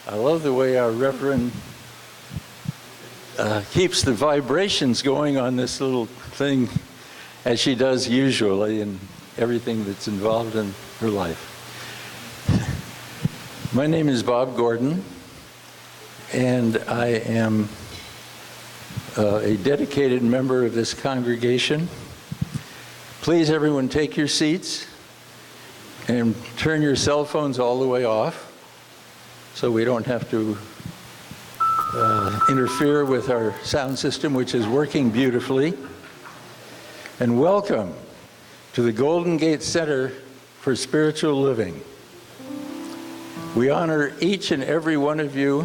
I love the way our Reverend keeps the vibrations going on this little thing as she does usually in everything that's involved in her life. My name is Bob Gordon, and I am a dedicated member of this congregation. Please, everyone, take your seats and turn your cell phones all the way off so we don't have to interfere with our sound system, which is working beautifully. And welcome to the Golden Gate Center for Spiritual Living. We honor each and every one of you,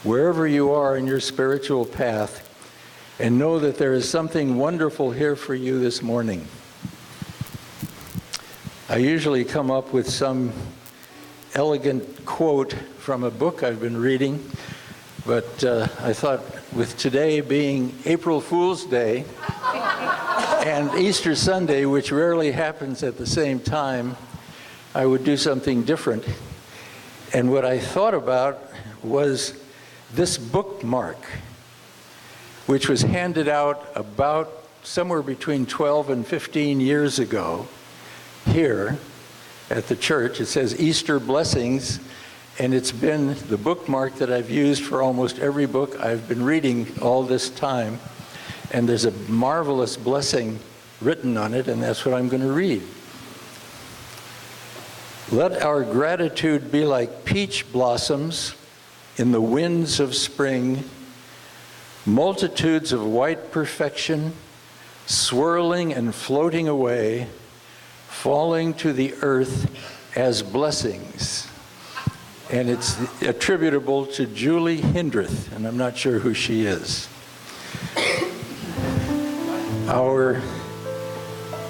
wherever you are in your spiritual path, and know that there is something wonderful here for you this morning. I usually come up with some elegant quote from a book I've been reading, but I thought with today being April Fool's Day and Easter Sunday, which rarely happens at the same time, I would do something different. And what I thought about was this bookmark, which was handed out about somewhere between 12 and 15 years ago here at the church. It says Easter Blessings, and it's been the bookmark that I've used for almost every book I've been reading all this time. And there's a marvelous blessing written on it, and that's what I'm going to read. Let our gratitude be like peach blossoms in the winds of spring, multitudes of white perfection, swirling and floating away, falling to the earth as blessings. And it's attributable to Julie Hindreth, and I'm not sure who she is. Our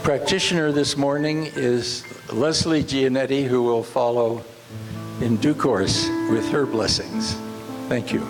practitioner this morning is Leslie Gianetti, who will follow in due course with her blessings. Thank you.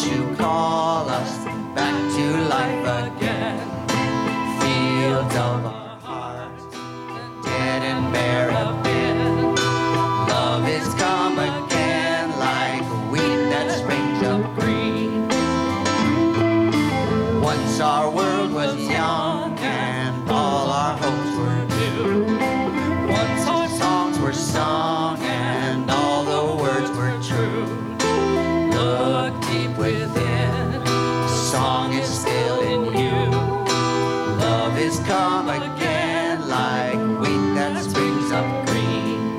You call us back to life again. Fields of our hearts, dead and bare have been. Love is come again like wheat that springs up green. Once our world was young and all our hopes were new. Once our songs were sung and all the words were true. Look deep within, song is still in you. Love is come again like wheat that springs up green.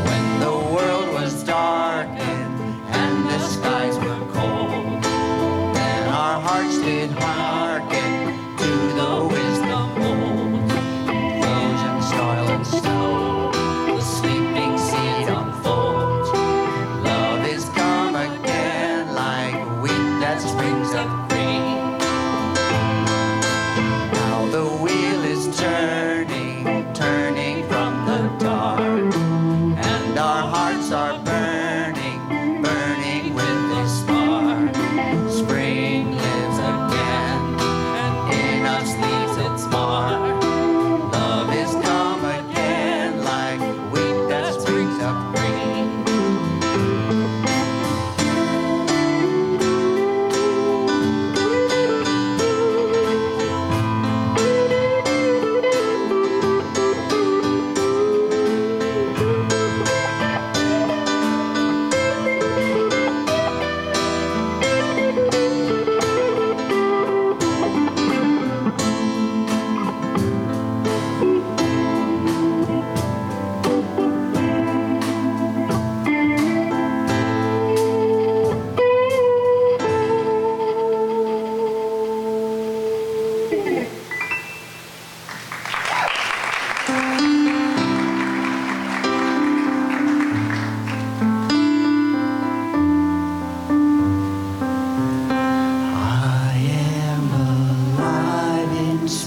When the world was darkened and the skies were cold, then our hearts did hearken to the wisdom old. Erosion, soil and snow, the sleeping seed unfolds. Love is come again like wheat that springs up green. Now the wheel is turning, turning from the dark, and our hearts are burning, burning with this spark. Spring lives again, and in us leaves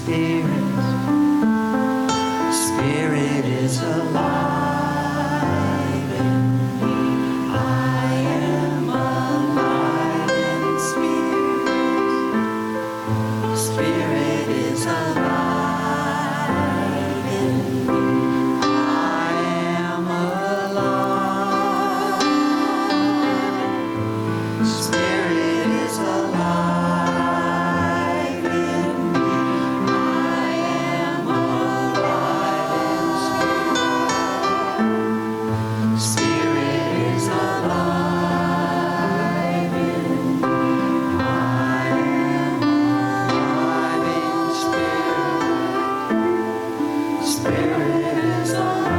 spirit. Spirit is alive in me. I am alive in spirit. Spirit is alive in me. I am alive. Spirit is alive in me. I am alive in spirit. Spirit is alive in me. I am alive in spirit. Spirit is alive.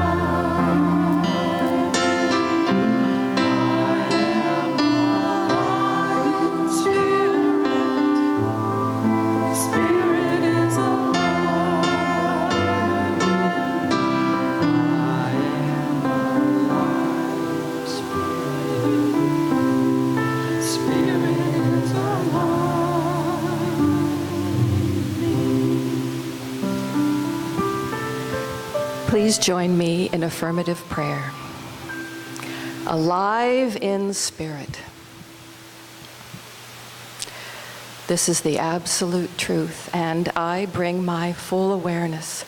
Spirit is Please join me in affirmative prayer. Alive in spirit. This is the absolute truth, and I bring my full awareness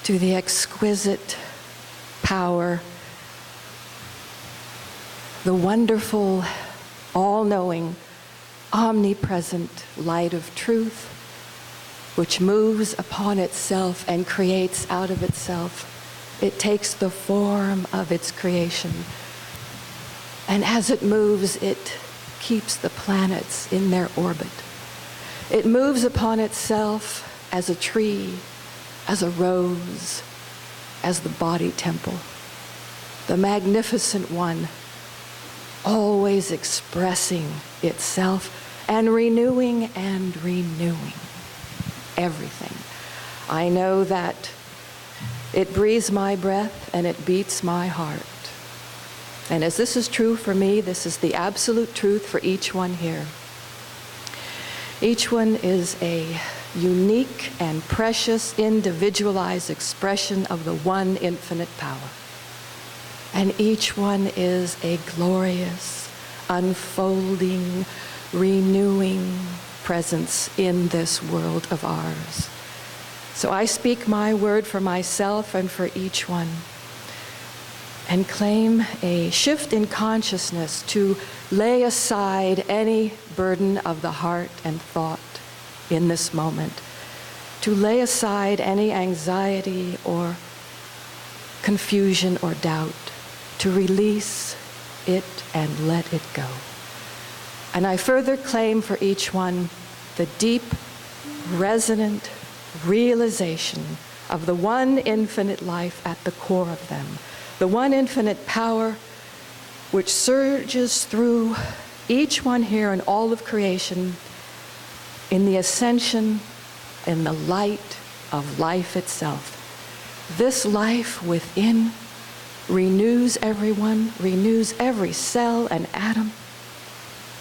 to the exquisite power, the wonderful, all-knowing, omnipresent light of truth, which moves upon itself and creates out of itself. It takes the form of its creation. And as it moves, it keeps the planets in their orbit. It moves upon itself as a tree, as a rose, as the body temple. The magnificent one, always expressing itself and renewing everything. I know that it breathes my breath and it beats my heart. And as this is true for me, this is the absolute truth for each one here. Each one is a unique and precious, individualized expression of the one infinite power. And each one is a glorious, unfolding, renewing presence in this world of ours. So I speak my word for myself and for each one, and claim a shift in consciousness to lay aside any burden of the heart and thought in this moment, to lay aside any anxiety or confusion or doubt, to release it and let it go. And I further claim for each one the deep, resonant realization of the one infinite life at the core of them, the one infinite power which surges through each one here and all of creation in the ascension, in the light of life itself. This life within renews everyone, renews every cell and atom.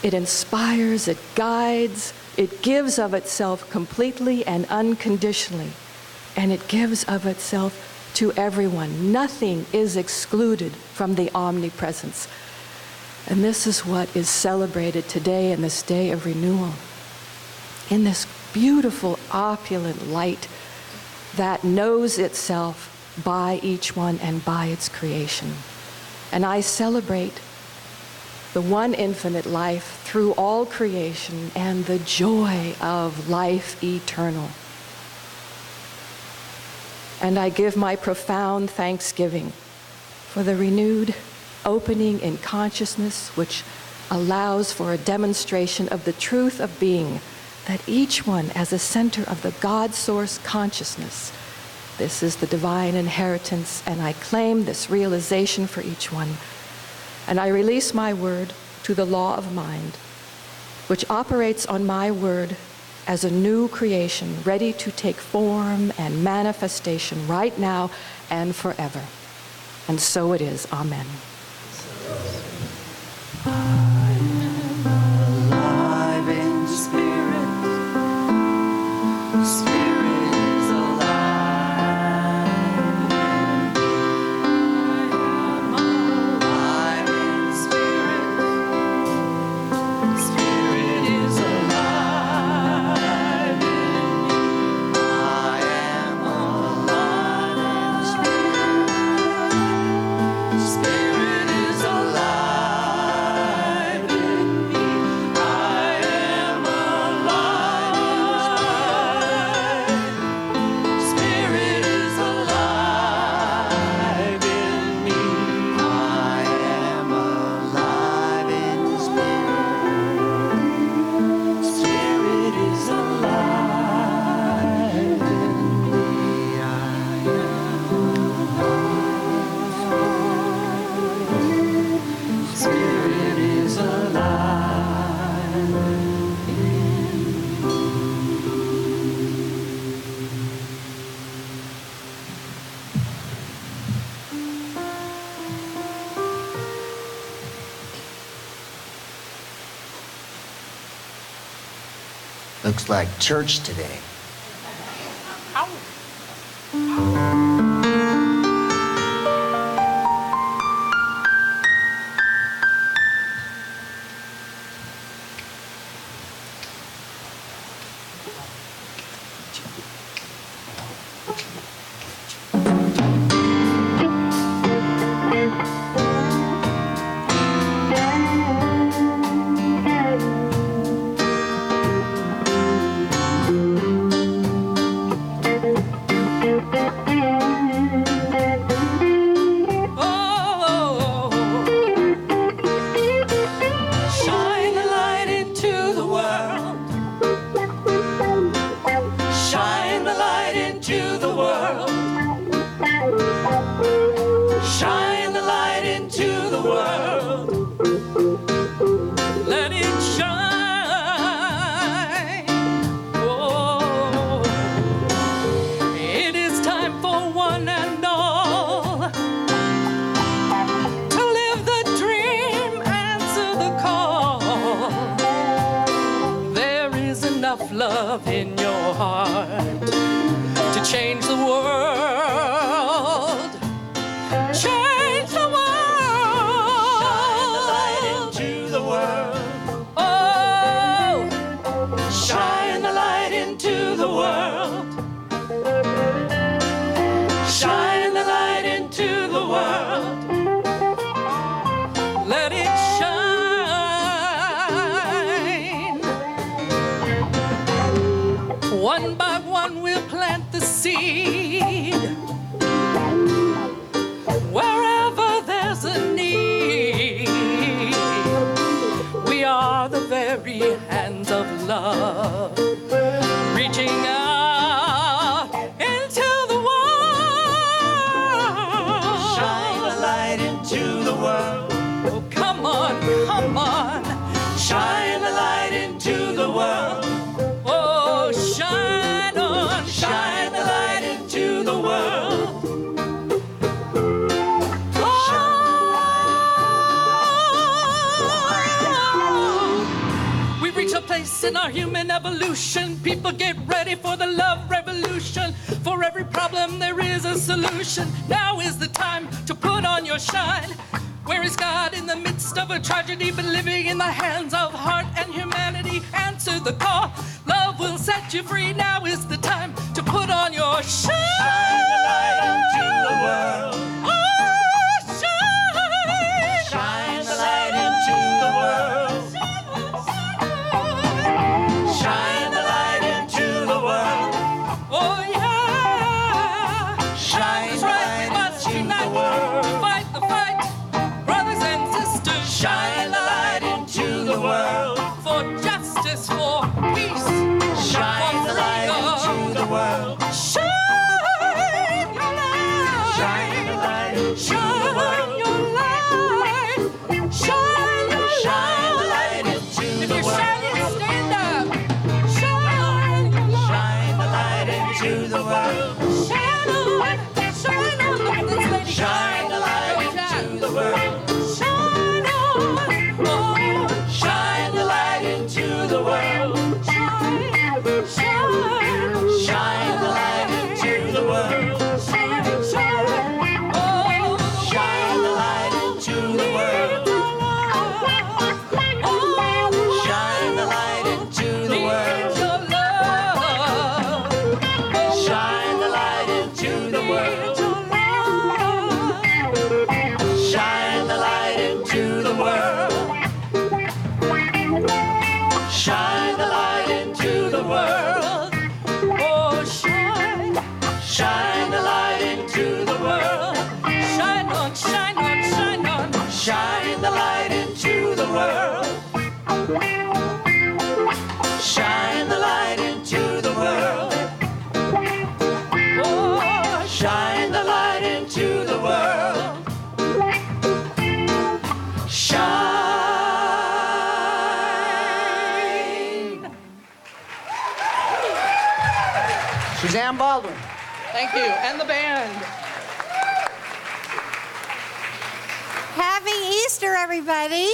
It inspires, it guides, it gives of itself completely and unconditionally, and it gives of itself to everyone. Nothing is excluded from the omnipresence. And this is what is celebrated today in this day of renewal, in this beautiful, opulent light that knows itself by each one and by its creation. And I celebrate the one infinite life through all creation and the joy of life eternal. And I give my profound thanksgiving for the renewed opening in consciousness, which allows for a demonstration of the truth of being, that each one as a center of the God source consciousness. This is the divine inheritance, and I claim this realization for each one. And I release my word to the law of mind, which operates on my word as a new creation, ready to take form and manifestation right now and forever. And so it is. Amen. I am alive in spirit. Spirit Looks like church today. Love in your heart to change the world. Change the world. Shine the light into the world. Oh, Shine the light into the world. Shine the light into the world. let it shine. One by one we'll plant the seed. Wherever there's a need, we are the very hands of love, reaching out into the world. Shine the light into the world. Oh, come on, come on. Shine the light into the world. Oh, shine on, Shine the light into the world. We reach a place in our human evolution. People get ready for the love revolution. For every problem there is a solution. Now is the time to put on your shine. Where is God in the midst of a tragedy, but living in the hands of heart and humanity? Answer the call. Love will set you free. Now is the time to put on your shine. Shine the light into the world. Oh, shine. Shine the light into the world. Shine the light into the world. Oh, yeah. Shine That's the right, light we must into the unite. world. Fight the fight, brothers and sisters. Shine the light into the world. For justice, for peace. Shine the light into the world. Shine your light. Shine the light into the Shine world. your light. Shine your Shine the light. light into If the you're world. shining, stand up. Shine your light. Shine the light into the world. Shine on. Shine on. Look at this lady. Shine the light into the world. Shine on. Oh, Shine the light into the world. shine, shine, Shine the light into the world. shine, shine. Oh, Shine the light into the world. oh, Shine the light into the world. your love. Shine the light into the world. Your love. Shine the light into the world. Shine the light into the world. Oh, shine, Shine the light into the world. shine on, shine on, shine on. Shine the light into the world. Shine the light into the world. Oh, Shine the light into the world. Shine. Suzanne Baldwin. thank you, and the band. Happy Easter, everybody.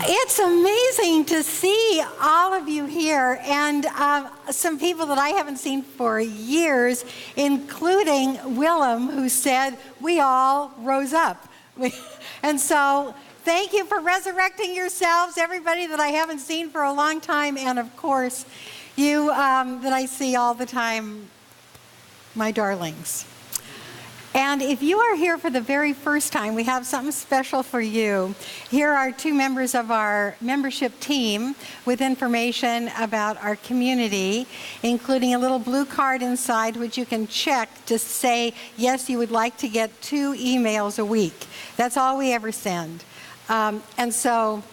It's amazing to see all of you here, and some people that I haven't seen for years, including Willem, who said we all rose up. And so thank you for resurrecting yourselves, everybody that I haven't seen for a long time, and of course, you that I see all the time, my darlings. And if you are here for the very first time, we have something special for you. Here are two members of our membership team with information about our community, including a little blue card inside which you can check to say, yes, you would like to get 2 emails a week. That's all we ever send. And so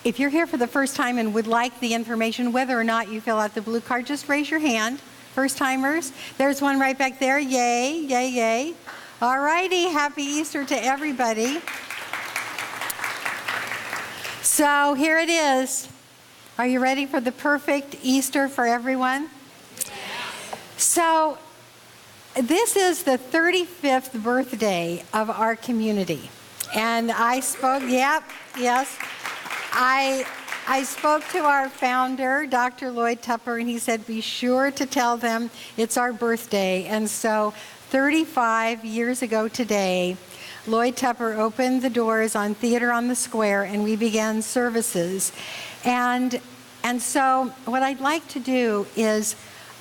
if you're here for the first time and would like the information, whether or not you fill out the blue card, just raise your hand. First timers. There's one right back there. Yay, yay, yay. All righty. Happy Easter to everybody. So here it is. Are you ready for the perfect Easter for everyone? So this is the 35th birthday of our community. And I spoke, yes. I spoke to our founder, Dr. Lloyd Tupper, and he said, be sure to tell them it's our birthday. And so 35 years ago today, Lloyd Tupper opened the doors on Theater on the Square, and we began services. And so what I'd like to do is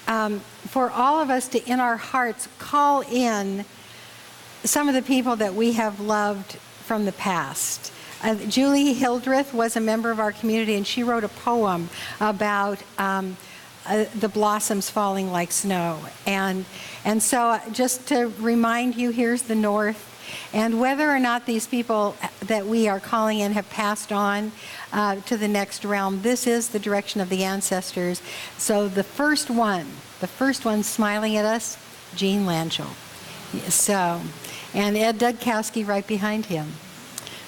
for all of us to, in our hearts, call in some of the people that we have loved from the past. Julie Hildreth was a member of our community, and she wrote a poem about the blossoms falling like snow. And so just to remind you, here's the North. And whether or not these people that we are calling in have passed on to the next realm, this is the direction of the ancestors. So the first one smiling at us, Jean Lanchel. So, and Ed Dudkowski right behind him.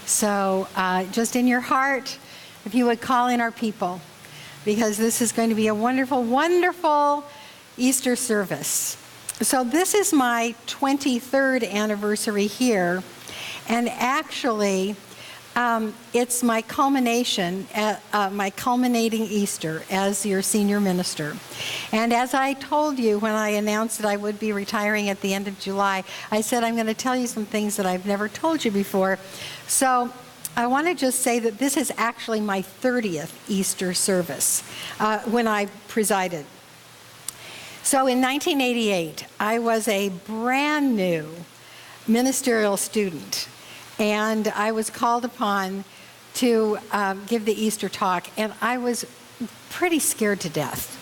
So just in your heart, if you would call in our people, because this is going to be a wonderful, wonderful Easter service. So this is my 23rd anniversary here, and actually it's my culminating Easter as your senior minister. And as I told you when I announced that I would be retiring at the end of July, I said I'm going to tell you some things that I've never told you before. So I want to just say that this is actually my 30th Easter service when I presided. So in 1988, I was a brand new ministerial student, and I was called upon to give the Easter talk, and I was pretty scared to death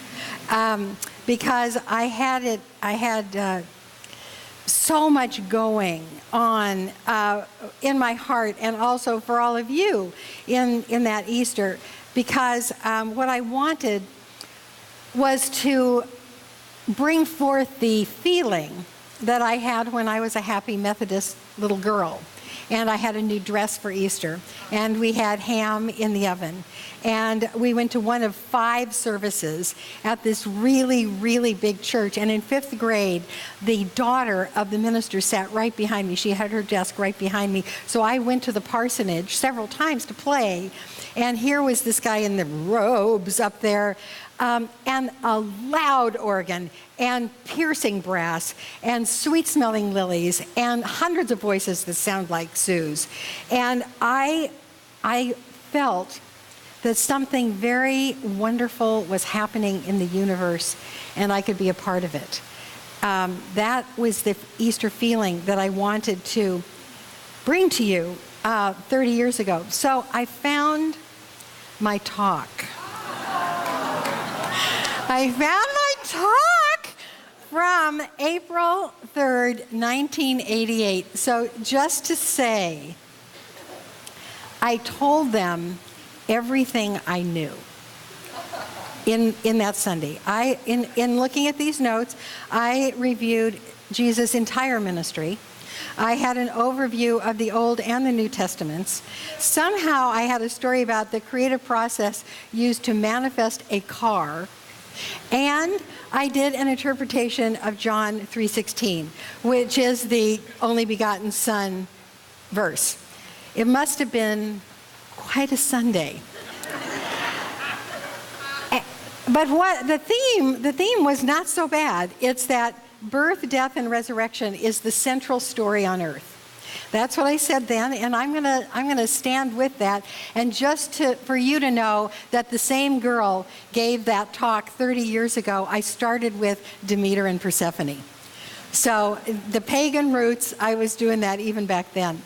because I had so much going on in my heart, and also for all of you in that Easter, because what I wanted was to bring forth the feeling that I had when I was a happy Methodist little girl. And I had a new dress for Easter, and we had ham in the oven. And we went to one of 5 services at this really, really big church. And in 5th grade, the daughter of the minister sat right behind me. She had her desk right behind me. So I went to the parsonage several times to play. And here was this guy in the robes up there, and a loud organ, and piercing brass, and sweet-smelling lilies, and hundreds of voices that sound like Sue's. And I felt that something very wonderful was happening in the universe, and I could be a part of it. That was the Easter feeling that I wanted to bring to you 30 years ago. So I found my talk. I found my talk from April 3rd, 1988. So just to say, I told them everything I knew in that Sunday. In looking at these notes, I reviewed Jesus' entire ministry. I had an overview of the Old and the New Testaments. Somehow I had a story about the creative process used to manifest a car. And I did an interpretation of John 3:16, which is the only begotten Son verse. It must have been quite a Sunday. But what the theme was not so bad. It's that birth, death, and resurrection is the central story on earth. That's what I said then, and I'm gonna stand with that. And for you to know that the same girl gave that talk 30 years ago, I started with Demeter and Persephone. So the pagan roots, I was doing that even back then.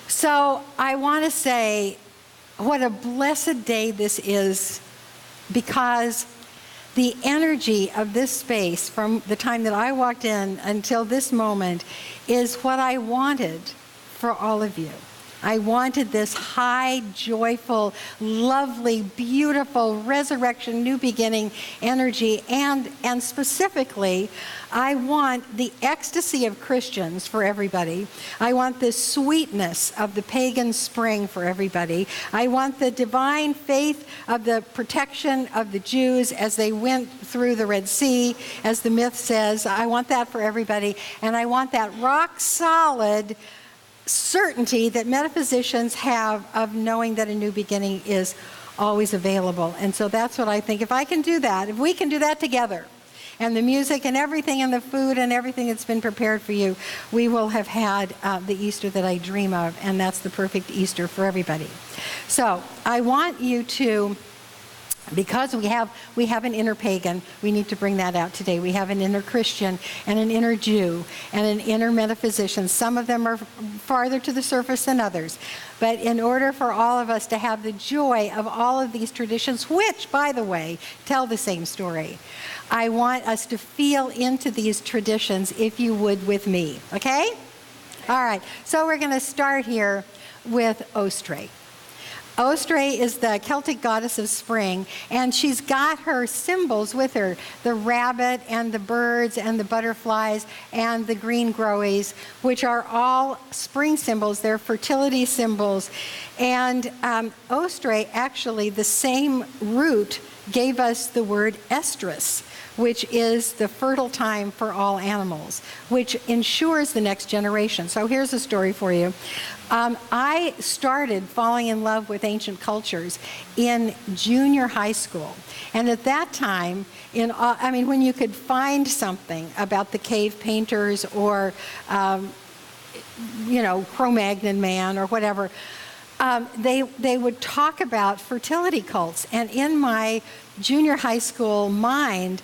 So I want to say what a blessed day this is, because the energy of this space from the time that I walked in until this moment is what I wanted for all of you. I wanted this high, joyful, lovely, beautiful resurrection, new beginning energy, and specifically, I want the ecstasy of Christians for everybody. I want the sweetness of the pagan spring for everybody. I want the divine faith of the protection of the Jews as they went through the Red Sea, as the myth says. I want that for everybody, and I want that rock solid certainty that metaphysicians have of knowing that a new beginning is always available. And so that's what I think. If I can do that, if we can do that together, and the music and everything and the food and everything that's been prepared for you, we will have had the Easter that I dream of, and that's the perfect Easter for everybody. So I want you to, because we have an inner pagan, we need to bring that out today. We have an inner Christian and an inner Jew and an inner metaphysician. Some of them are farther to the surface than others. But in order for all of us to have the joy of all of these traditions, which, by the way, tell the same story, I want us to feel into these traditions, if you would, with me. Okay? All right. So we're going to start here with Ostre. Ostre is the Celtic goddess of spring, and she's got her symbols with her, the rabbit and the birds and the butterflies and the green growies, which are all spring symbols. They're fertility symbols. And Ostre, actually, the same root gave us the word estrus, which is the fertile time for all animals, which ensures the next generation. So here's a story for you. I started falling in love with ancient cultures in junior high school. And at that time, when you could find something about the cave painters or, Cro-Magnon man or whatever, they would talk about fertility cults. And in my junior high school mind,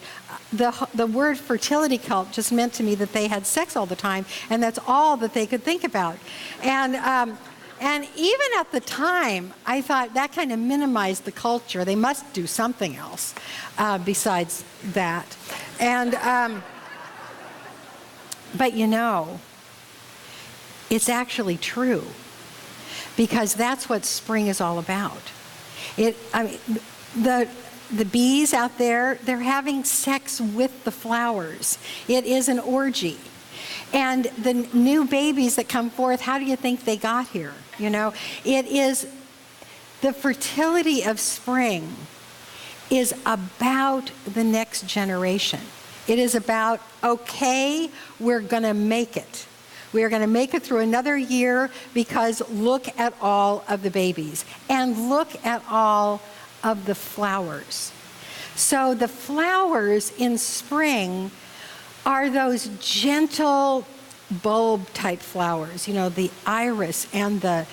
the word fertility cult just meant to me that they had sex all the time, and that's all that they could think about. And even at the time, I thought that kind of minimized the culture. They must do something else besides that. And but it's actually true, because that's what spring is all about. The bees out there, they're having sex with the flowers. It is an orgy. And the new babies that come forth, how do you think they got here? It is the fertility of spring is about the next generation. It is about, okay, we're going to make it. We are going to make it through another year, because look at all of the babies and look at all of the flowers. So the flowers in spring are those gentle bulb type flowers, the iris and the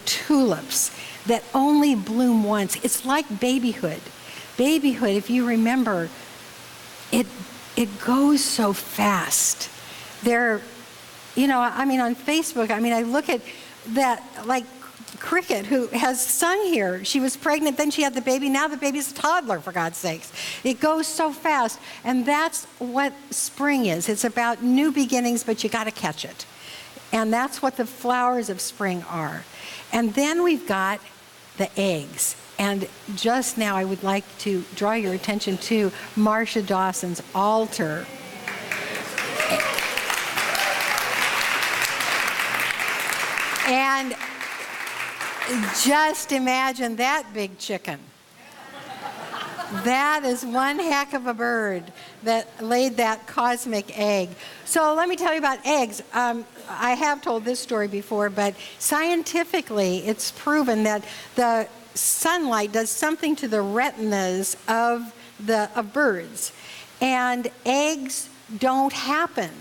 tulips that only bloom once. It's like babyhood. Babyhood, if you remember, it goes so fast. On Facebook, I look at that, like Cricket, who has sung here. She was pregnant, then she had the baby, now the baby's a toddler, for God's sakes. It goes so fast, and that's what spring is. It's about new beginnings, but you got to catch it. And that's what the flowers of spring are. And then we've got the eggs. And just now, I would like to draw your attention to Marsha Dawson's altar. And just imagine that big chicken. That is one heck of a bird that laid that cosmic egg. So let me tell you about eggs. I have told this story before, but scientifically it's proven that the sunlight does something to the retinas of birds. And eggs don't happen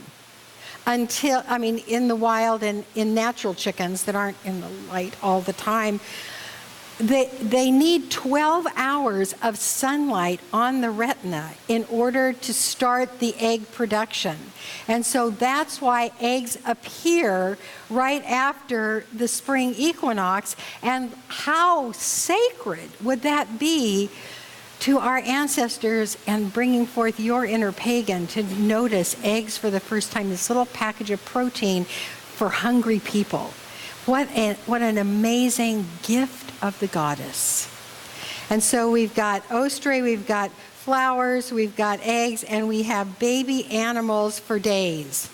until, in the wild and in natural chickens that aren't in the light all the time. They need 12 hours of sunlight on the retina in order to start the egg production. And so that's why eggs appear right after the spring equinox. And how sacred would that be to our ancestors and bringing forth your inner pagan to notice eggs for the first time, this little package of protein for hungry people. What an amazing gift of the goddess. And so we've got ostre, we've got flowers, we've got eggs, and we have baby animals for days.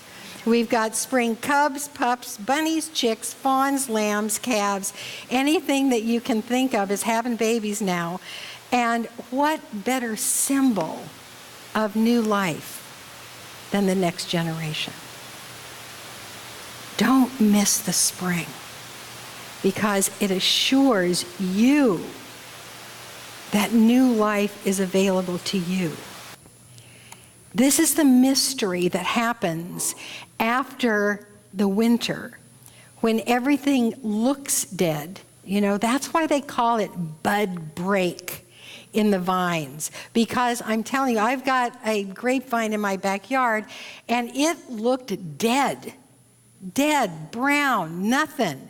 We've got spring cubs, pups, bunnies, chicks, fawns, lambs, calves. Anything that you can think of is having babies now. And what better symbol of new life than the next generation? Don't miss the spring, because it assures you that new life is available to you. This is the mystery that happens after the winter, when everything looks dead. That's why they call it bud break in the vines, because I'm telling you, I've got a grapevine in my backyard and it looked dead, brown, nothing,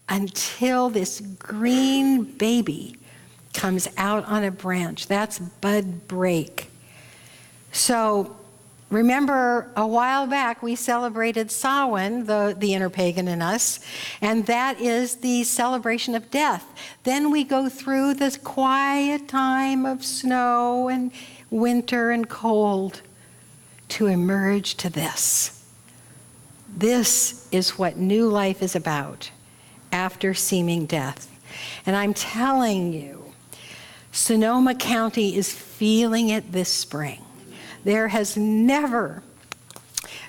until this green baby comes out on a branch. That's bud break. So remember, a while back we celebrated Samhain, the inner pagan in us, and that is the celebration of death. Then we go through this quiet time of snow and winter and cold to emerge to this. This is what new life is about after seeming death. And I'm telling you, Sonoma County is feeling it this spring. There has never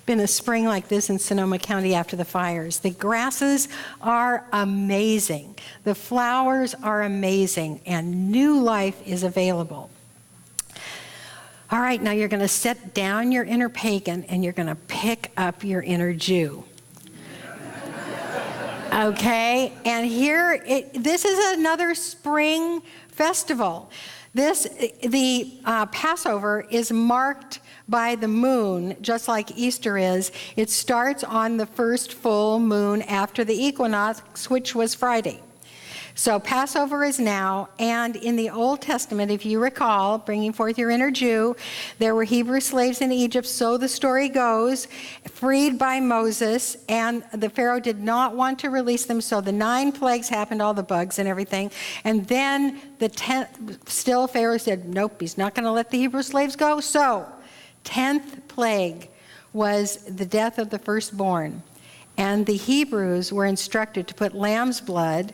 been a spring like this in Sonoma County after the fires. The grasses are amazing. The flowers are amazing, and new life is available. All right, now you're going to set down your inner pagan and you're going to pick up your inner Jew. Okay, and this is another spring festival. The Passover is marked by the moon, just like Easter is. It starts on the first full moon after the equinox, which was Friday. So Passover is now, and in the Old Testament, if you recall, bringing forth your inner Jew, there were Hebrew slaves in Egypt, so the story goes, freed by Moses, and the Pharaoh did not want to release them, so the 9 plagues happened, all the bugs and everything, and then the 10th, still Pharaoh said, nope, he's not going to let the Hebrew slaves go, so 10th plague was the death of the firstborn, and the Hebrews were instructed to put lamb's blood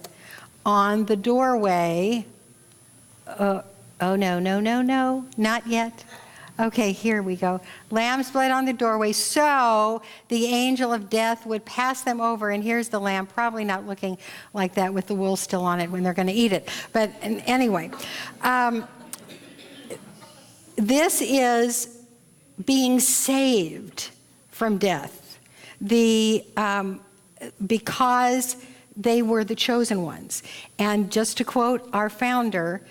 on the doorway. No, not yet. Okay, here we go. Lamb's blood on the doorway, so the angel of death would pass them over, and here's the lamb, probably not looking like that with the wool still on it when they're going to eat it. But anyway, this is being saved from death. Because they were the chosen ones. And just to quote our founder,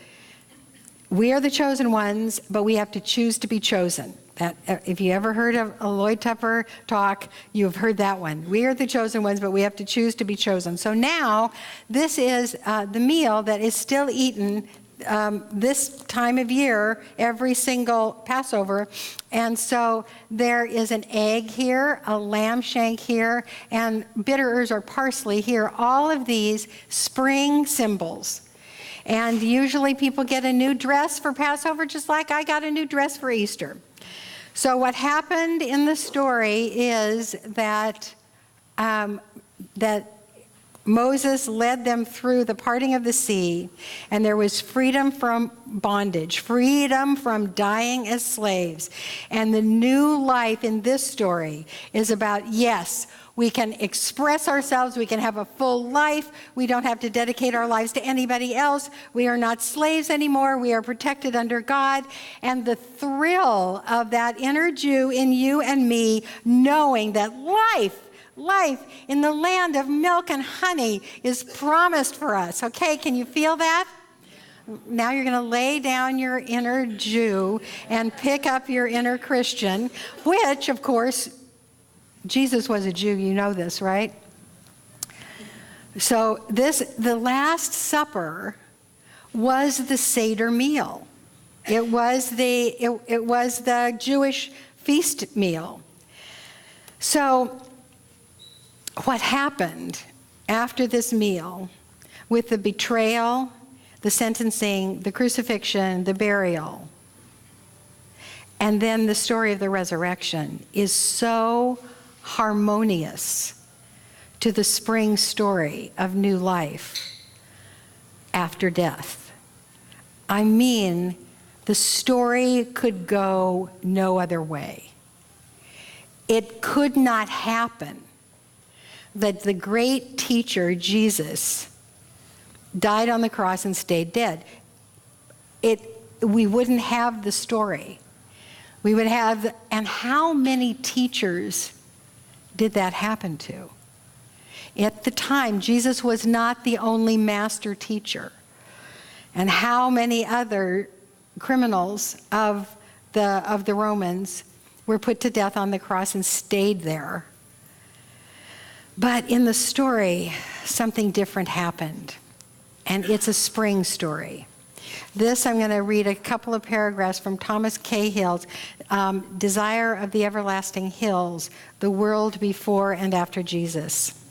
we are the chosen ones, but we have to choose to be chosen. That, if you ever heard of a Lloyd Tupper talk, you've heard that one. We are the chosen ones, but we have to choose to be chosen. So now, this is the meal that is still eaten this time of year, every single Passover. And so there is an egg here, a lamb shank here, and bitter herbs or parsley here. All of these spring symbols. And usually people get a new dress for Passover, just like I got a new dress for Easter. So what happened in the story is that Moses led them through the parting of the sea, and there was freedom from bondage, freedom from dying as slaves. And the new life in this story is about, yes, we can express ourselves, we can have a full life, we don't have to dedicate our lives to anybody else, we are not slaves anymore, we are protected under God, and the thrill of that inner Jew in you and me, knowing that life in the land of milk and honey is promised for us. Okay, can you feel that? Now you're going to lay down your inner Jew and pick up your inner Christian, which, of course, Jesus was a Jew. You know this, right? So the Last Supper was the Seder meal. It was the Jewish feast meal. So what happened after this meal with the betrayal, the sentencing, the crucifixion, the burial, and then the story of the resurrection is so harmonious to the spring story of new life after death. I mean, the story could go no other way. It could not happen that the great teacher, Jesus, died on the cross and stayed dead. We wouldn't have the story. We would have, and how many teachers did that happen to? At the time, Jesus was not the only master teacher. And how many other criminals of the Romans were put to death on the cross and stayed there. But in the story, something different happened, and it's a spring story. This, I'm going to read a couple of paragraphs from Thomas Cahill's Desire of the Everlasting Hills, The World Before and After Jesus.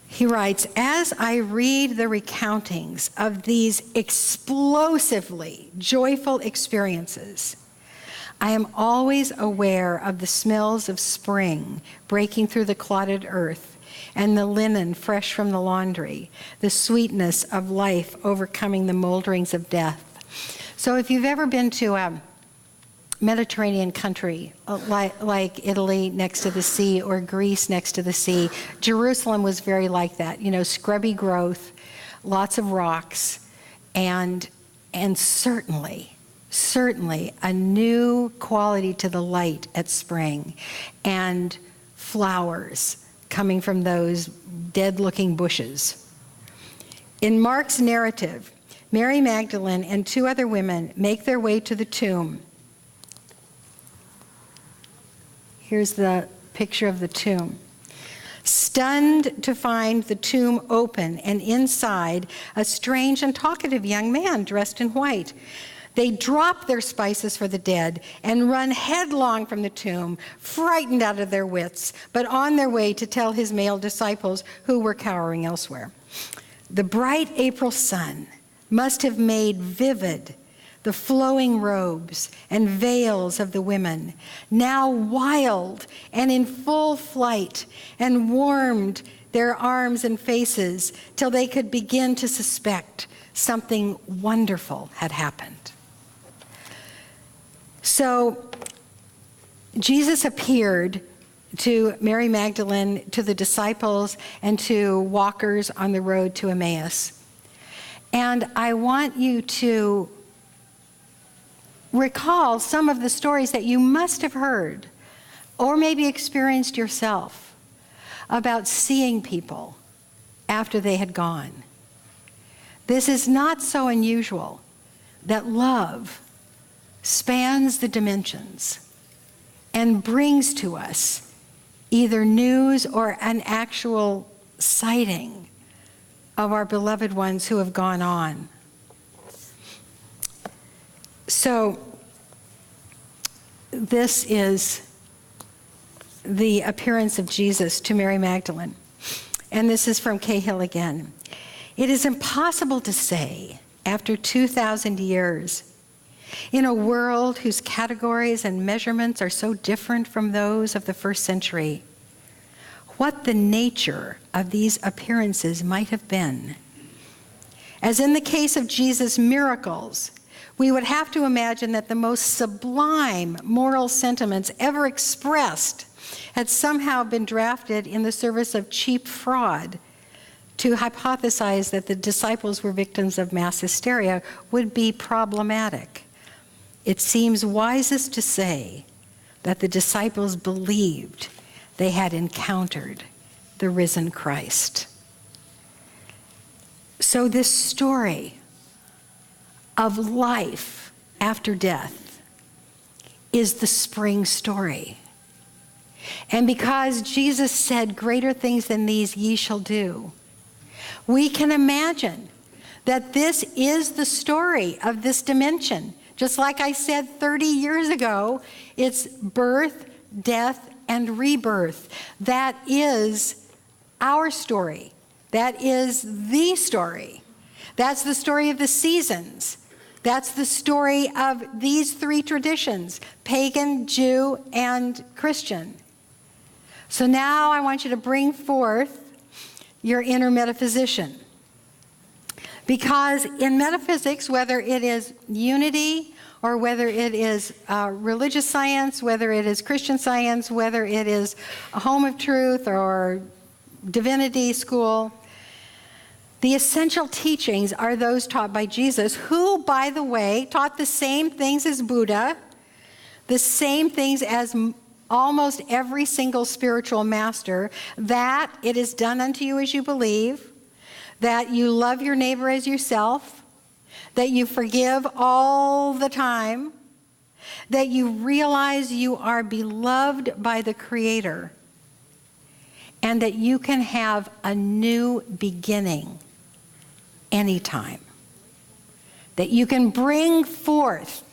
He writes, as I read the recountings of these explosively joyful experiences, I am always aware of the smells of spring breaking through the clotted earth and the linen fresh from the laundry, the sweetness of life overcoming the molderings of death. So if you've ever been to a Mediterranean country like Italy next to the sea or Greece next to the sea, Jerusalem was very like that. You know, scrubby growth, lots of rocks, and certainly a new quality to the light at spring, and flowers coming from those dead-looking bushes. In Mark's narrative, Mary Magdalene and two other women make their way to the tomb. Here's the picture of the tomb. Stunned to find the tomb open and inside a strange and talkative young man dressed in white. They drop their spices for the dead and run headlong from the tomb, frightened out of their wits, but on their way to tell his male disciples who were cowering elsewhere. The bright April sun must have made vivid the flowing robes and veils of the women, now wild and in full flight, and warmed their arms and faces till they could begin to suspect something wonderful had happened. So Jesus appeared to Mary Magdalene, to the disciples, and to walkers on the road to Emmaus. And I want you to recall some of the stories that you must have heard or maybe experienced yourself about seeing people after they had gone. This is not so unusual that love spans the dimensions and brings to us either news or an actual sighting of our beloved ones who have gone on. So this is the appearance of Jesus to Mary Magdalene. And this is from Cahill again. It is impossible to say, after 2,000 years, in a world whose categories and measurements are so different from those of the first century, what the nature of these appearances might have been. As in the case of Jesus' miracles, we would have to imagine that the most sublime moral sentiments ever expressed had somehow been drafted in the service of cheap fraud to hypothesize that the disciples were victims of mass hysteria would be problematic. It seems wisest to say that the disciples believed they had encountered the risen Christ. So this story of life after death is the spring story. And because Jesus said, "Greater things than these ye shall do," we can imagine that this is the story of this dimension. Just like I said 30 years ago, it's birth, death, and rebirth. That is our story. That is the story. That's the story of the seasons. That's the story of these three traditions: pagan, Jew, and Christian. So now I want you to bring forth your inner metaphysician. Because in metaphysics, whether it is unity or whether it is religious science, whether it is Christian science, whether it is a home of truth or divinity school, the essential teachings are those taught by Jesus, who, by the way, taught the same things as Buddha, the same things as almost every single spiritual master, that it is done unto you as you believe, that you love your neighbor as yourself, that you forgive all the time, that you realize you are beloved by the Creator, and that you can have a new beginning anytime. That you can bring forth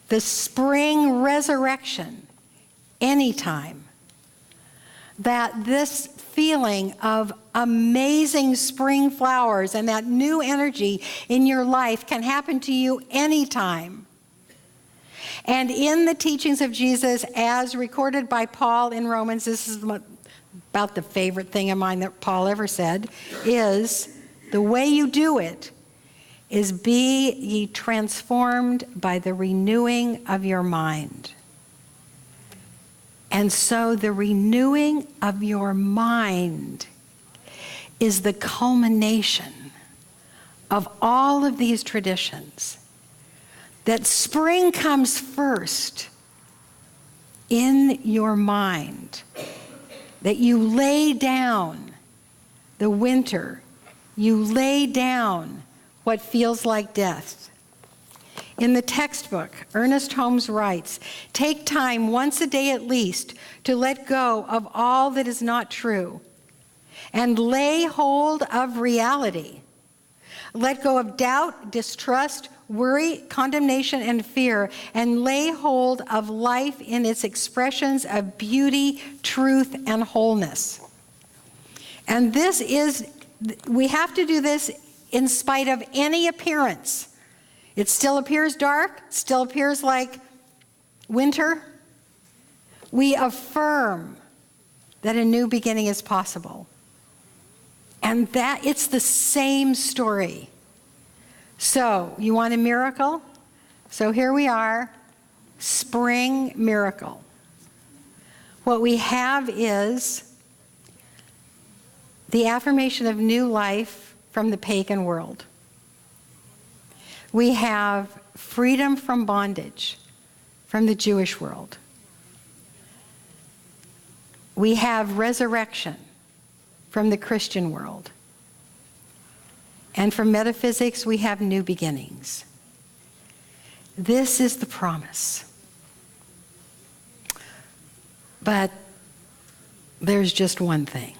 the spring resurrection anytime. That this feeling of amazing spring flowers and that new energy in your life can happen to you anytime. And in the teachings of Jesus, as recorded by Paul in Romans, this is about the favorite thing of mine that Paul ever said, is the way you do it is be ye transformed by the renewing of your mind. And so the renewing of your mind is the culmination of all of these traditions. That spring comes first in your mind. That you lay down the winter. You lay down what feels like death. In the textbook, Ernest Holmes writes, "Take time once a day at least to let go of all that is not true and lay hold of reality. Let go of doubt, distrust, worry, condemnation, and fear, and lay hold of life in its expressions of beauty, truth, and wholeness." And this is, we have to do this in spite of any appearance. It still appears dark, still appears like winter. We affirm that a new beginning is possible. And that it's the same story. So, you want a miracle? So here we are, spring miracle. What we have is the affirmation of new life from the pagan world. We have freedom from bondage from the Jewish world. We have resurrection from the Christian world. And from metaphysics, we have new beginnings. This is the promise. But there's just one thing.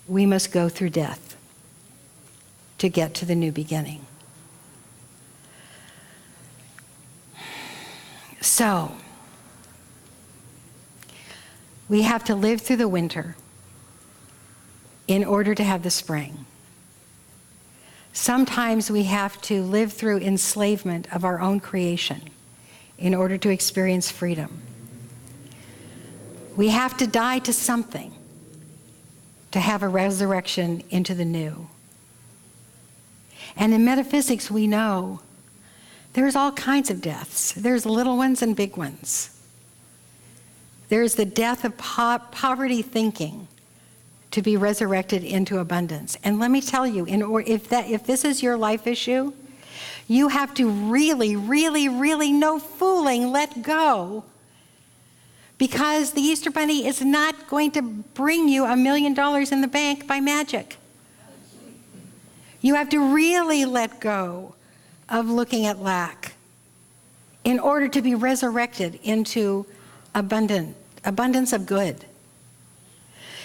We must go through death to get to the new beginning. So, we have to live through the winter in order to have the spring. Sometimes we have to live through enslavement of our own creation in order to experience freedom. We have to die to something to have a resurrection into the new. And in metaphysics, we know there's all kinds of deaths. There's little ones and big ones. There's the death of poverty thinking to be resurrected into abundance. And let me tell you, if this is your life issue, you have to really, really, really, no fooling, let go. Because the Easter Bunny is not going to bring you $1 million in the bank by magic. You have to really let go of looking at lack in order to be resurrected into abundance of good.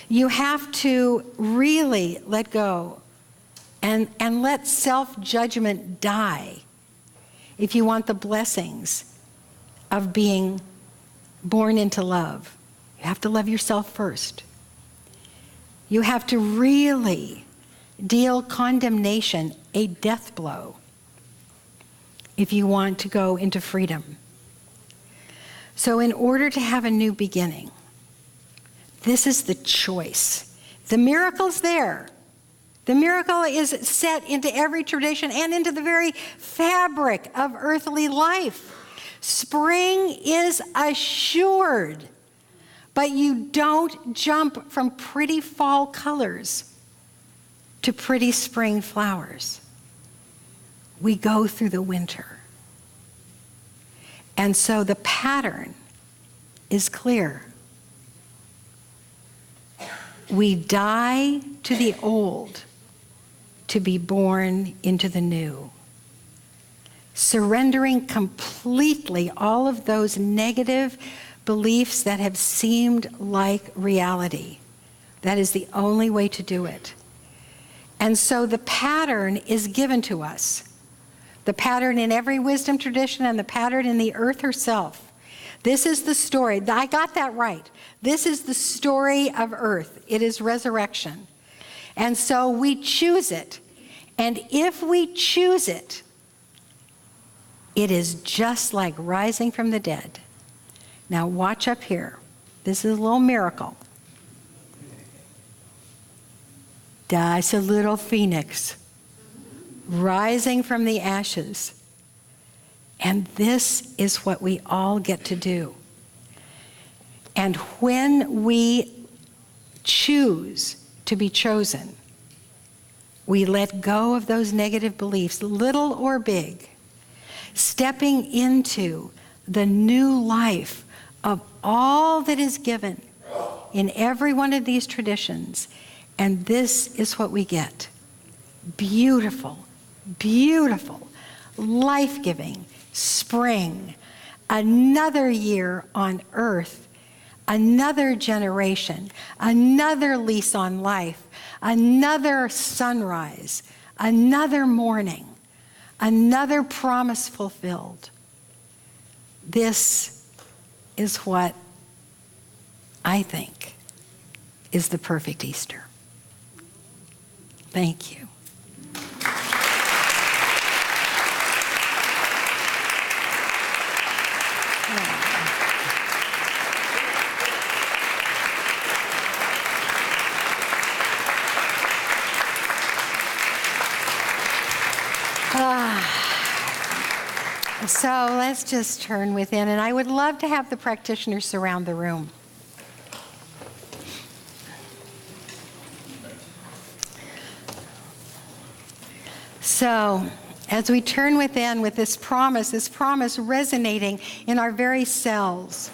You have to really let go and let self-judgment die if you want the blessings of being born into love. You have to love yourself first. You have to really deal condemnation a death blow if you want to go into freedom. So in order to have a new beginning, this is the choice. The miracle's there. The miracle is set into every tradition and into the very fabric of earthly life. Spring is assured, but you don't jump from pretty fall colors to pretty spring flowers. We go through the winter. And so the pattern is clear. We die to the old to be born into the new. Surrendering completely all of those negative beliefs that have seemed like reality. That is the only way to do it. And so the pattern is given to us. The pattern in every wisdom tradition and the pattern in the earth herself. This is the story. I got that right. This is the story of earth. It is resurrection. And so we choose it. And if we choose it, it is just like rising from the dead. Now watch up here. This is a little miracle. Dies a little phoenix, rising from the ashes. And this is what we all get to do. And when we choose to be chosen, we let go of those negative beliefs, little or big, stepping into the new life of all that is given in every one of these traditions. And this is what we get. Beautiful, beautiful, life-giving spring. Another year on earth, another generation, another lease on life, another sunrise, another morning, another promise fulfilled. This is what I think is the perfect Easter. Thank you. So let's just turn within, and I would love to have the practitioners surround the room. So as we turn within with this promise resonating in our very cells.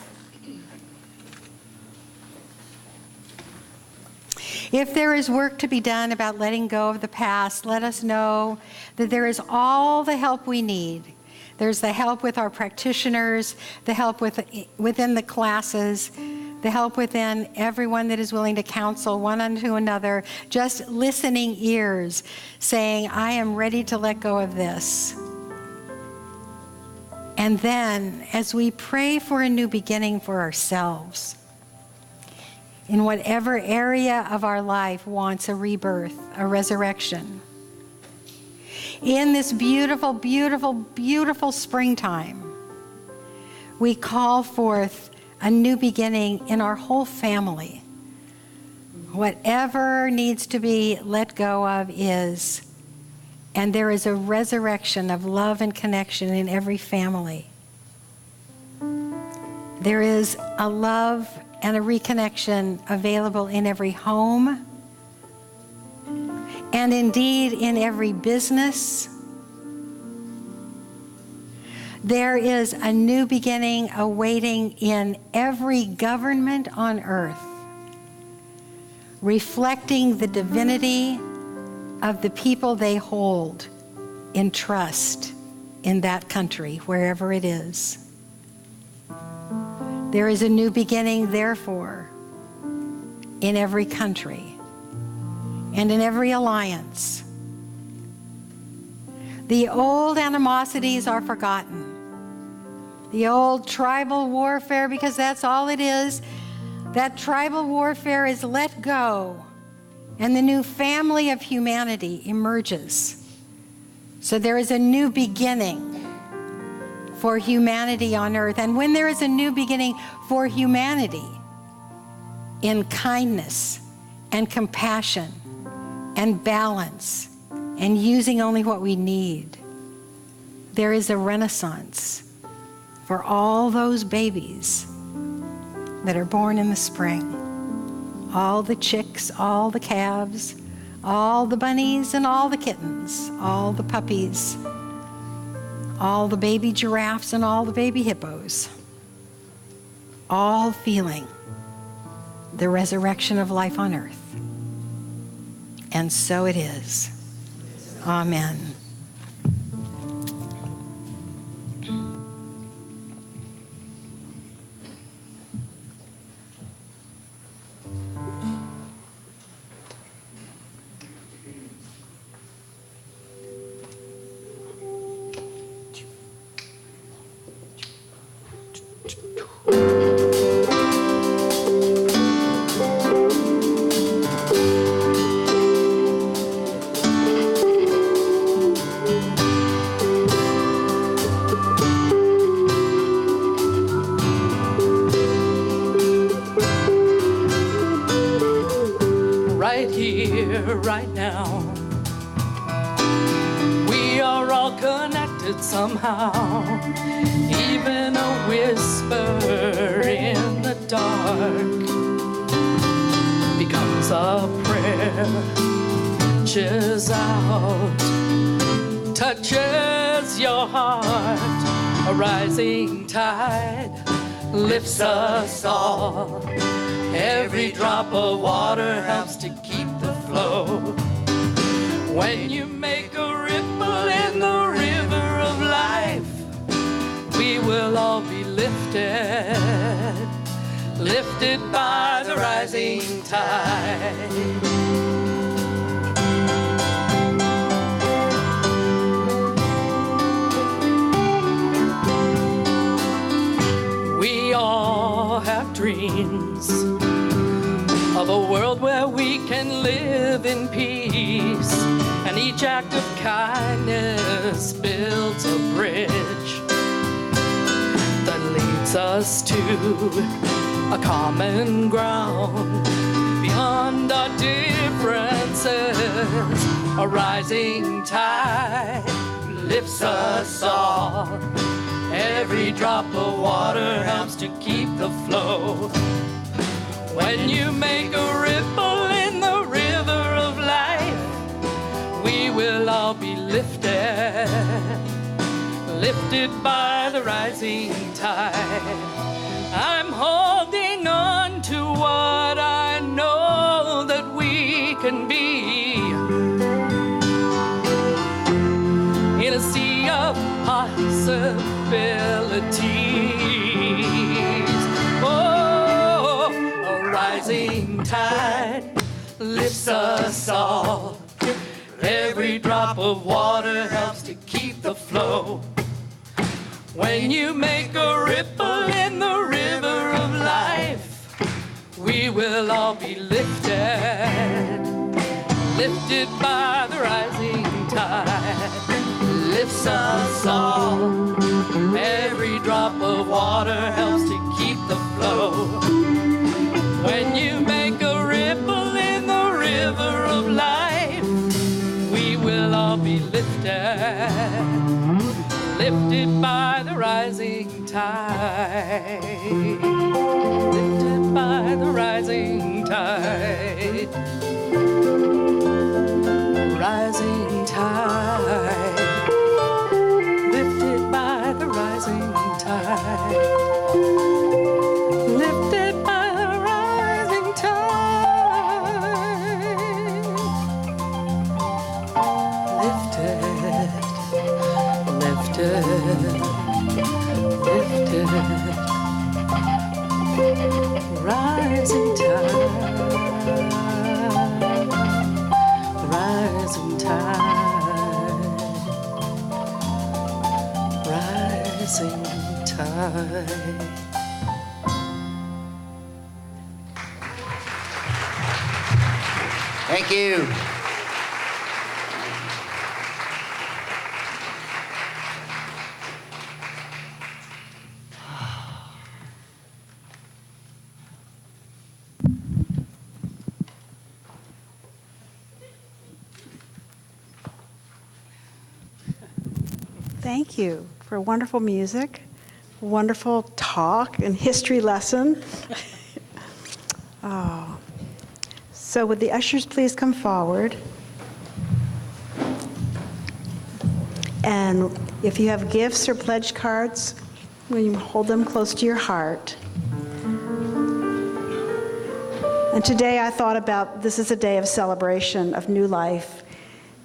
If there is work to be done about letting go of the past, let us know that there is all the help we need. There's the help with our practitioners, the help within the classes, the help within everyone that is willing to counsel one unto another, just listening ears saying, I am ready to let go of this. And then, as we pray for a new beginning for ourselves, in whatever area of our life wants a rebirth, a resurrection, in this beautiful, beautiful, beautiful springtime, we call forth a new beginning in our whole family. Whatever needs to be let go of is, and there is a resurrection of love and connection in every family. There is a love and a reconnection available in every home, and indeed in every business. There is a new beginning awaiting in every government on earth, reflecting the divinity of the people they hold in trust in that country, wherever it is. There is a new beginning, therefore, in every country and in every alliance. The old animosities are forgotten. The old tribal warfare, because that's all it is, that tribal warfare is let go, and the new family of humanity emerges. So there is a new beginning for humanity on earth. And when there is a new beginning for humanity in kindness and compassion and balance and using only what we need, there is a renaissance for all those babies that are born in the spring. All the chicks, all the calves, all the bunnies and all the kittens, all the puppies, all the baby giraffes and all the baby hippos, all feeling the resurrection of life on earth. And so it is. Amen. Right here, right now, we are all connected somehow. Even a whisper in the dark becomes a prayer, reaches out, touches your heart. A rising tide lifts us all. Every drop of water helps to keep the flow. When you make a ripple in the river of life, we will all be lifted, lifted by the rising tide. We all have dreams of a world where we can live in peace, and each act of kindness builds a bridge that leads us to a common ground beyond our differences. A rising tide lifts us all. Every drop of water helps to keep the flow. When you make a ripple in the river of life, we will all be lifted, lifted by the rising tide. I'm holding on to what I know that we can be. In a sea of possibilities. Oh, a rising tide lifts us all. Every drop of water helps to keep the flow. When you make a ripple in the river of life, we will all be lifted, lifted by the rising tide. Lifts us all. Every drop of water helps to keep the flow. be lifted, lifted by the rising tide, lifted by the rising tide, rising tide, lifted by the rising tide, lifted by the rising tide, lifted, lifted, lifted, rising tide, rising tide, rising tide. Thank you. Thank you for wonderful music, wonderful talk and history lesson. Oh. So would the ushers please come forward? And if you have gifts or pledge cards, will you hold them close to your heart? And today I thought about this is a day of celebration of new life.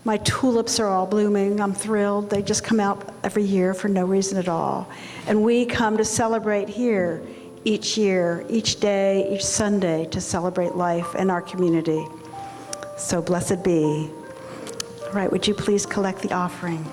My tulips are all blooming. I'm thrilled. They just come out every year for no reason at all. And we come to celebrate here each year, each day, each Sunday to celebrate life in our community. So blessed be. All right, would you please collect the offering?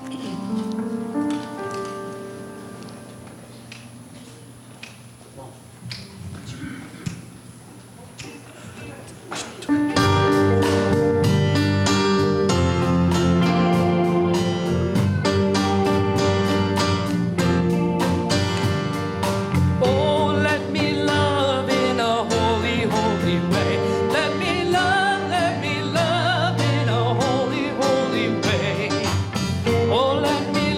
Oh, let me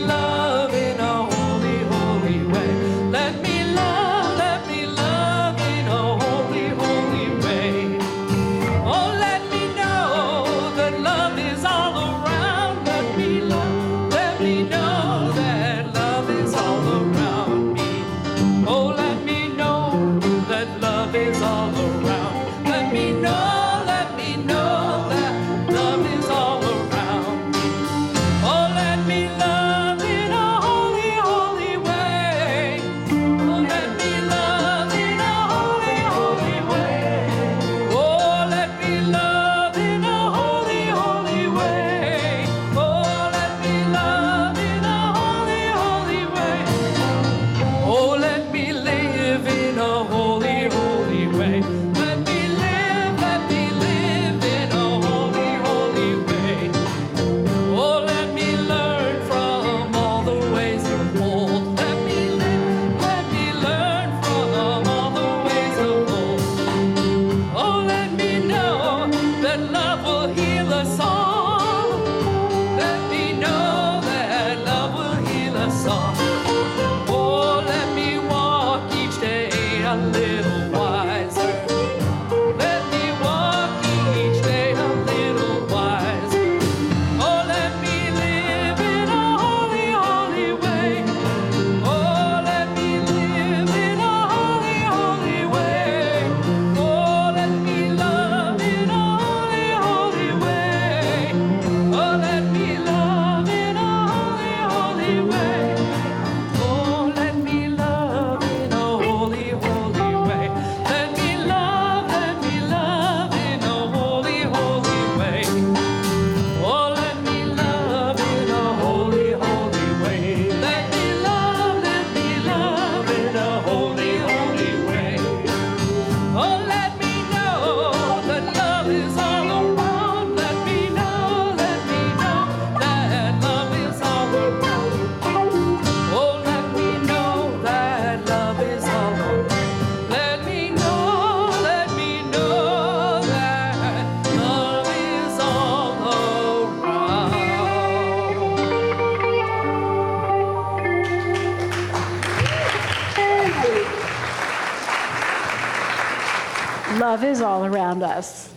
love is all around us.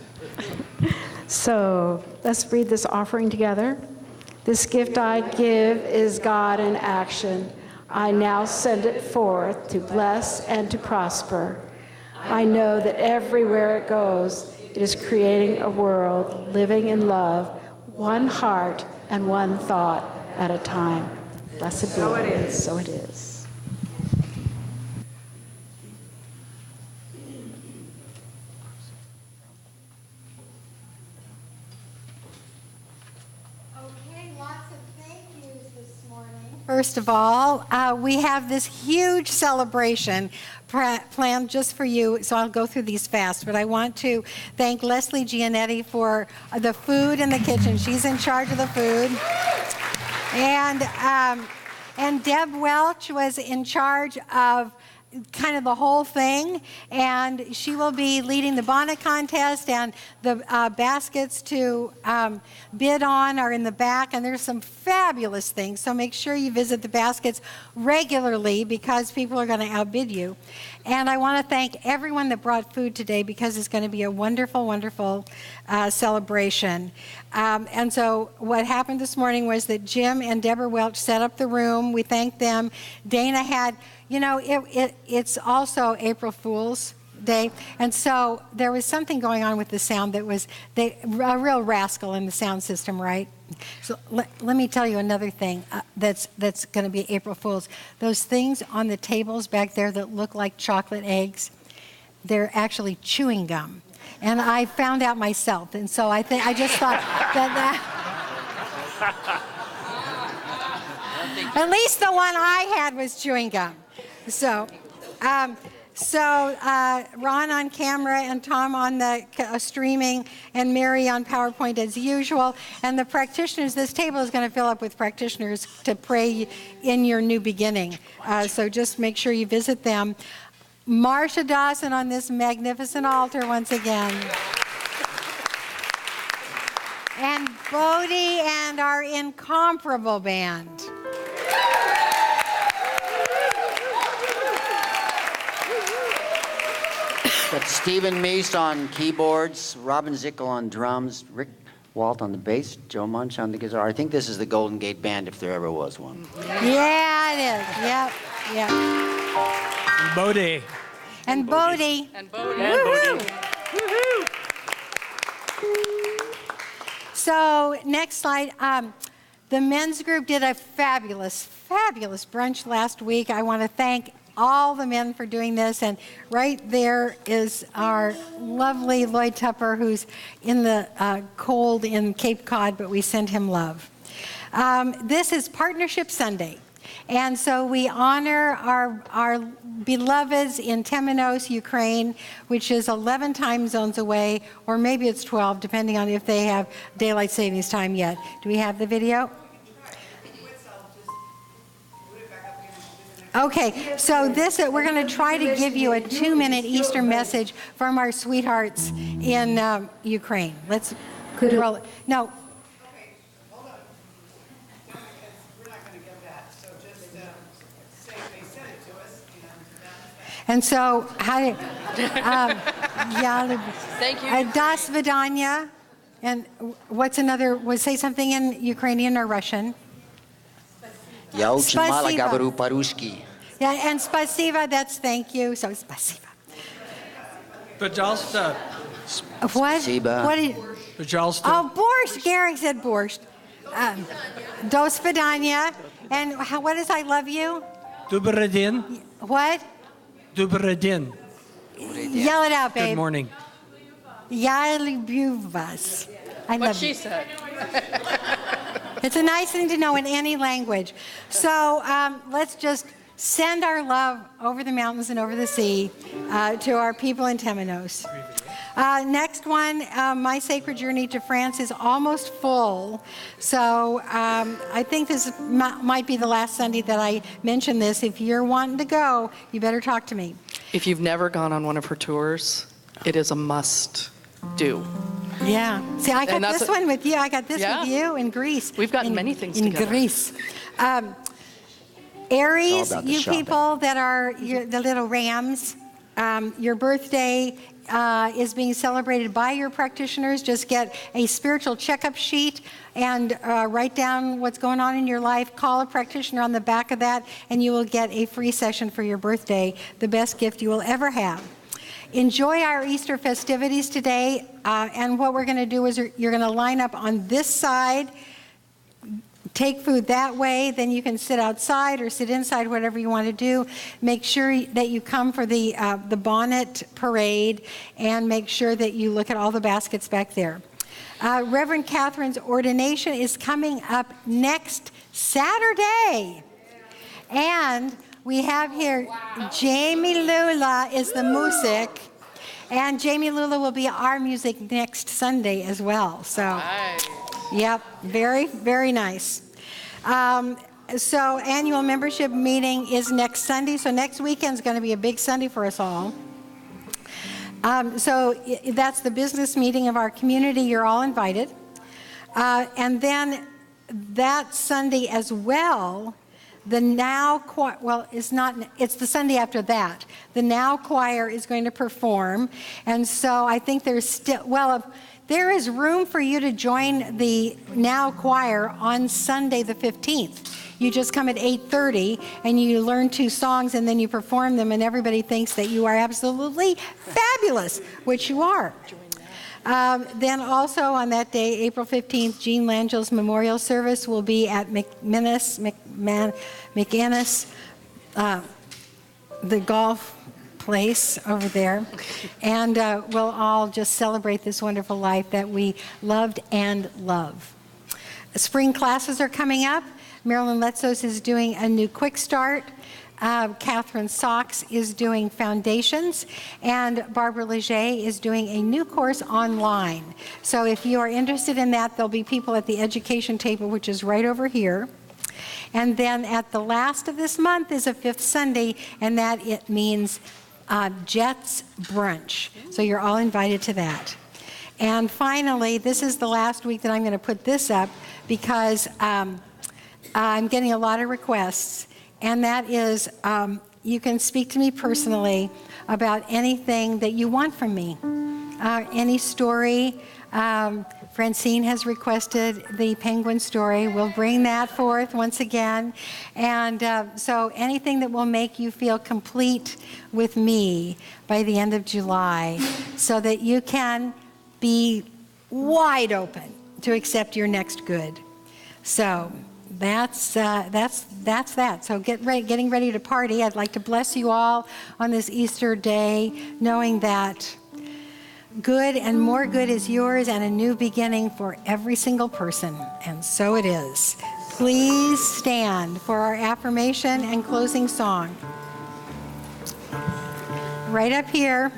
So let's read this offering together. This gift I give is God in action. I now send it forth to bless and to prosper. I know that everywhere it goes, it is creating a world living in love, one heart and one thought at a time. Blessed be. So it is. So it is. Okay, lots of thank yous this morning. First of all, we have this huge celebration planned just for you, so I'll go through these fast, but I want to thank Leslie Gianetti for the food in the kitchen. She's in charge of the food. And Deb Welch was in charge of kind of the whole thing, and she will be leading the bonnet contest, and the baskets to bid on are in the back, and there's some fabulous things, so make sure you visit the baskets regularly because people are going to outbid you. And I want to thank everyone that brought food today because it's going to be a wonderful, wonderful celebration. And so what happened this morning was that Jim and Deborah Welch set up the room. We thanked them. Dana had, you know, it's also April Fool's Day, and so there was something going on with the sound that was a real rascal in the sound system, right? So let me tell you another thing that's going to be April Fool's. Those things on the tables back there that look like chocolate eggs, they're actually chewing gum. And I found out myself, and so I just thought that at least the one I had was chewing gum. So Ron on camera and Tom on the streaming and Mary on PowerPoint as usual. And the practitioners, this table is going to fill up with practitioners to pray in your new beginning. So just make sure you visit them. Marsha Dawson on this magnificent altar once again. And Bodie and our incomparable band. Got Stephen Meese on keyboards, Robin Zickel on drums, Rick Walt on the bass, Joe Munch on the guitar. I think this is the Golden Gate Band if there ever was one. Yeah, it is. Yep. And Bodie. And Bodie. And Bodie. Woohoo! So next slide. The men's group did a fabulous brunch last week. I want to thank all the men for doing this, and right there is our lovely Lloyd Tupper, who's in the cold in Cape Cod, but we send him love. This is Partnership Sunday, and so we honor our beloveds in Temenos, Ukraine, which is 11 time zones away, or maybe it's 12, depending on if they have daylight savings time yet. Do we have the video? Okay, so we're going to try to give you a 2-minute Easter message from our sweethearts in Ukraine. Let's roll it. No. Okay, hold on. Because we're not going to get that. So just say they sent it to us. And so, Thank you. Das Vidanya. And what's another? Say something in Ukrainian or Russian. Я очень мало Спасибо. говорю по-русски. Yeah, and spasiba, that's thank you. So spasiba. Пожалуйста. What? Спасибо. What did? Пожалуйста. Oh, borscht. Gary said borscht. Dos vidanya. And what is I love you? Добрый день. What? Добрый день. Yell it out, babe. Good morning. Я люблю вас. I What love she you. said. It's a nice thing to know in any language. So let's just send our love over the mountains and over the sea to our people in Temenos. Next one, My Sacred Journey to France is almost full. So I think this might be the last Sunday that I mention this. If you're wanting to go, you better talk to me. If you've never gone on one of her tours, it is a must do. Yeah. See, I got And that's this one with you. I got this Yeah. with you in Greece. We've gotten many things in together. Greece. All Aries, about the you shopping. people that are the little rams, your birthday is being celebrated by your practitioners. Just get a spiritual checkup sheet and write down what's going on in your life. Call a practitioner on the back of that, and you will get a free session for your birthday, the best gift you will ever have. Enjoy our Easter festivities today, and what we're going to do is you're going to line up on this side, take food that way, then you can sit outside or sit inside, whatever you want to do. Make sure that you come for the bonnet parade, and make sure that you look at all the baskets back there. Reverend Catherine's ordination is coming up next Saturday. And we have here Jamie Lula is the music, and Jamie Lula will be our music next Sunday as well. So, yep, very, very nice. So annual membership meeting is next Sunday. So next weekend is going to be a big Sunday for us all. So that's the business meeting of our community. You're all invited. And then that Sunday as well, the Now Choir, well, it's the Sunday after that. The Now Choir is going to perform. And so I think there's still, there is room for you to join the Now Choir on Sunday the 15th. You just come at 8:30 and you learn 2 songs and then you perform them, and everybody thinks that you are absolutely fabulous, which you are. Then also on that day, April 15th, Jean Langel's memorial service will be at McInnes, the golf place over there. And we'll all just celebrate this wonderful life that we loved and love. Spring classes are coming up. Marilyn Letzos is doing a new quick start. Catherine Sachs is doing foundations, and Barbara Leger is doing a new course online. So if you are interested in that, there'll be people at the education table, which is right over here. And then at the last of this month is a 5th Sunday, and that it means Jets Brunch. So you're all invited to that. And finally, this is the last week that I'm going to put this up, because I'm getting a lot of requests. And that is, you can speak to me personally about anything that you want from me. Any story. Francine has requested the penguin story. We'll bring that forth once again. And so anything that will make you feel complete with me by the end of July, so that you can be wide open to accept your next good. So that's that. So getting ready to party. I'd like to bless you all on this Easter day, knowing that good and more good is yours, and a new beginning for every single person. And so it is. Please stand for our affirmation and closing song. Right up here.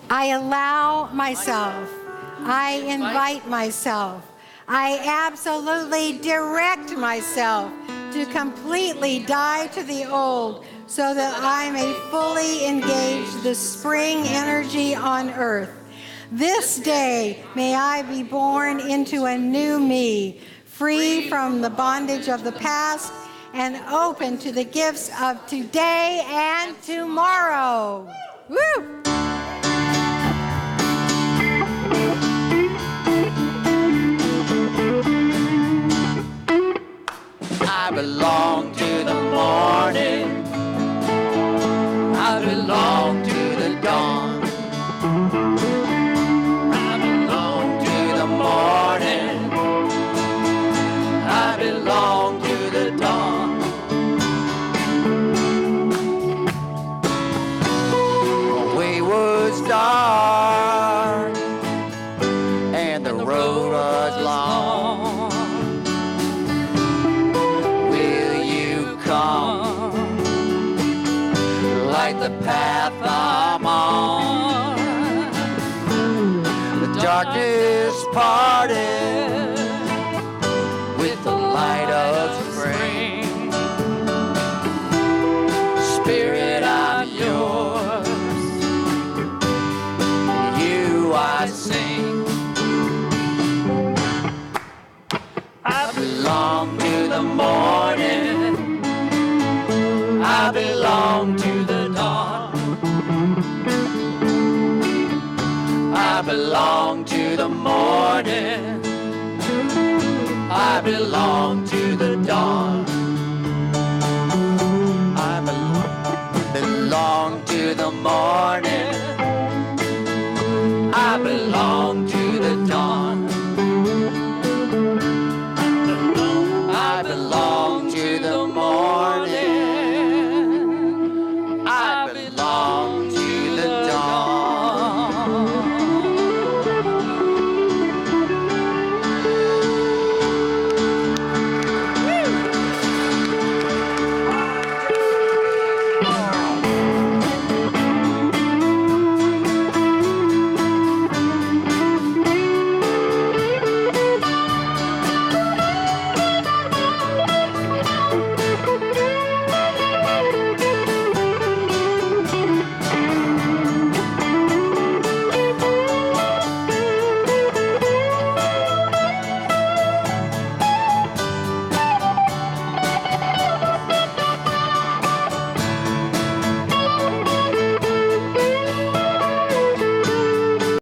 I allow myself. I invite myself. I absolutely direct myself to completely die to the old, so that I may fully engage the spring energy on earth. This day, may I be born into a new me, free from the bondage of the past and open to the gifts of today and tomorrow. Woo! I belong to the morning. I belong to the dawn. I belong to the morning. I belong to the dawn. The way was dark and the road was long. Light the path I'm on. The darkness parted with the light of spring. Spirit, I'm yours. You I sing. I belong to the morning. I belong to the dawn. belong to the morning. I belong to the dawn.